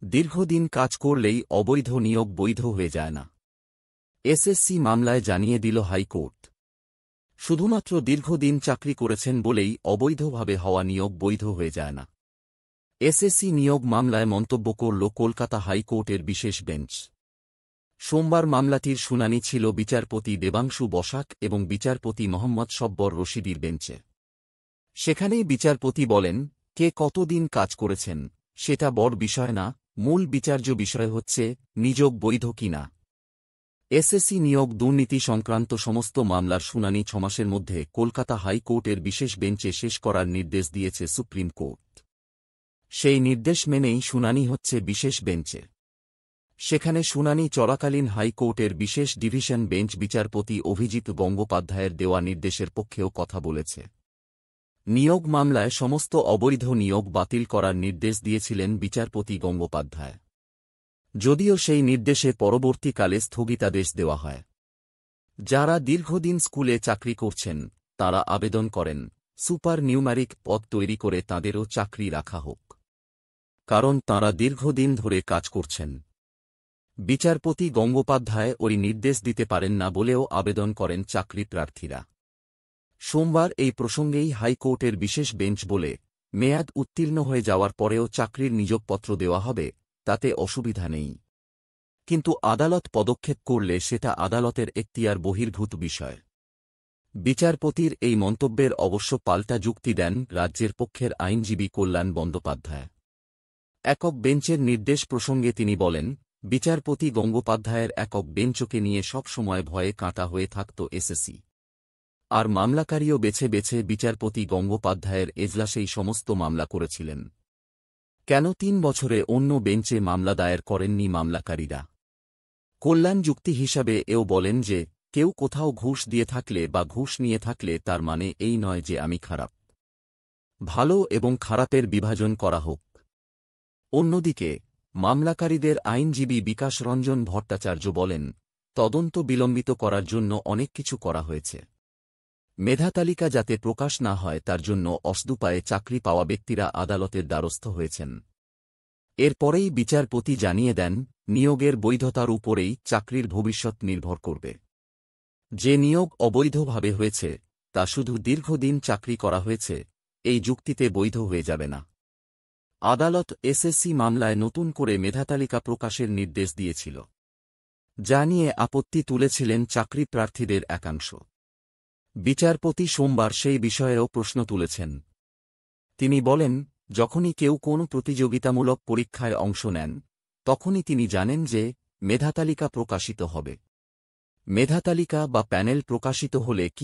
দীর্ঘদিন কাজ করলেই অবৈধ নিয়োগ বৈধ হয়ে যায় না। এসএসসি মামলায় জানিয়ে দিল হাইকোর্ট। শুধুমাত্র দীর্ঘদিন চাকরি করেছেন বলেই অবৈধভাবে হওয়া নিয়োগ বৈধ হয়ে যায় না। এসএসসি নিয়োগ মামলায় মন্তব্য করল কলকাতা হাইকোর্টের বিশেষ বেঞ্চ। সোমবার মামলাটির শুনানি ছিল বিচারপতি দেবাংশু বসাক এবং বিচারপতি মোহাম্মদ সব্বর রশিদির বেঞ্চে। সেখানেই বিচারপতি বলেন, কে কতদিন কাজ করেছেন সেটা বড় বিষয় না, মূল বিচার্য বিষয় হচ্ছে নিয়োগ বৈধ কিনা। এসএসসি নিয়োগ দুর্নীতি সংক্রান্ত সমস্ত মামলার শুনানি 6 মাসের মধ্যে কলকাতা হাইকোর্টের বিশেষ বেঞ্চে শেষ করার নির্দেশ দিয়েছে সুপ্রিম কোর্ট। সেই নির্দেশ মেনেই শুনানি হচ্ছে বিশেষ বেঞ্চে। সেখানে শুনানি চলাকালীন হাইকোর্টের বিশেষ ডিভিশন বেঞ্চ বিচারপতি অভিজিৎ গঙ্গোপাধ্যায়ের দেওয়া নির্দেশের পক্ষেও কথা বলেছে। নিয়োগ মামলায় সমস্ত অবৈধ নিয়োগ বাতিল করার নির্দেশ দিয়েছিলেন বিচারপতি গঙ্গোপাধ্যায়। যদিও সেই নির্দেশে পরবর্তীকালে স্থগিতাদেশ দেওয়া হয়। যারা দীর্ঘদিন স্কুলে চাকরি করছেন তারা আবেদন করেন সুপার নিউমারিক পদ তৈরি করে তাঁদেরও চাকরি রাখা হোক, কারণ তাঁরা দীর্ঘদিন ধরে কাজ করছেন। বিচারপতি গঙ্গোপাধ্যায় ওই নির্দেশ দিতে পারেন না বলেও আবেদন করেন চাকরি প্রার্থীরা। সোমবার এই প্রসঙ্গেই হাইকোর্টের বিশেষ বেঞ্চ বলে, মেয়াদ উত্তীর্ণ হয়ে যাওয়ার পরেও চাকরির নিয়োগপত্র দেওয়া হবে, তাতে অসুবিধা নেই। কিন্তু আদালত পদক্ষেপ করলে সেটা আদালতের এখতিয়ার বহির্ভূত বিষয়। বিচারপতির এই মন্তব্যের অবশ্য পাল্টা যুক্তি দেন রাজ্যের পক্ষের আইনজীবী কল্যাণ বন্দ্যোপাধ্যায়। একক বেঞ্চের নির্দেশ প্রসঙ্গে তিনি বলেন, বিচারপতি গঙ্গোপাধ্যায়ের একক বেঞ্চকে নিয়ে সব সময় ভয়ে কাঁটা হয়ে থাকত এসএসসি। আর মামলাকারীও বেছে বেছে বিচারপতি গঙ্গোপাধ্যায়ের এজলাসেই সমস্ত মামলা করেছিলেন। কেন 3 বছরে অন্য বেঞ্চে মামলা দায়ের করেননি মামলাকারীরা? কল্যাণ যুক্তি হিসাবে এও বলেন যে, কেউ কোথাও ঘুষ দিয়ে থাকলে বা ঘুষ নিয়ে থাকলে তার মানে এই নয় যে আমি খারাপ। ভালো এবং খারাপের বিভাজন করা হোক। অন্যদিকে মামলাকারীদের আইনজীবী বিকাশ রঞ্জন ভট্টাচার্য বলেন, তদন্ত বিলম্বিত করার জন্য অনেক কিছু করা হয়েছে। মেধাতালিকা যাতে প্রকাশ না হয় তার জন্য অসদুপায়ে চাকরি পাওয়া ব্যক্তিরা আদালতের দ্বারস্থ হয়েছেন। এরপরেই বিচারপতি জানিয়ে দেন, নিয়োগের বৈধতার উপরেই চাকরির ভবিষ্যৎ নির্ভর করবে। যে নিয়োগ অবৈধভাবে হয়েছে তা শুধু দীর্ঘদিন চাকরি করা হয়েছে এই যুক্তিতে বৈধ হয়ে যাবে না। আদালত এসএসসি মামলায় নতুন করে মেধাতালিকা প্রকাশের নির্দেশ দিয়েছিল, যা নিয়ে আপত্তি তুলেছিলেন চাকরি প্রার্থীদের একাংশ। বিচারপতি সোমবার সেই বিষয়েও প্রশ্ন তুলেছেন। তিনি বলেন, যখনই কেউ কোনো প্রতিযোগিতামূলক পরীক্ষায় অংশ নেন তখনই তিনি জানেন যে মেধাতালিকা প্রকাশিত হবে। মেধাতালিকা বা প্যানেল প্রকাশিত হলে কি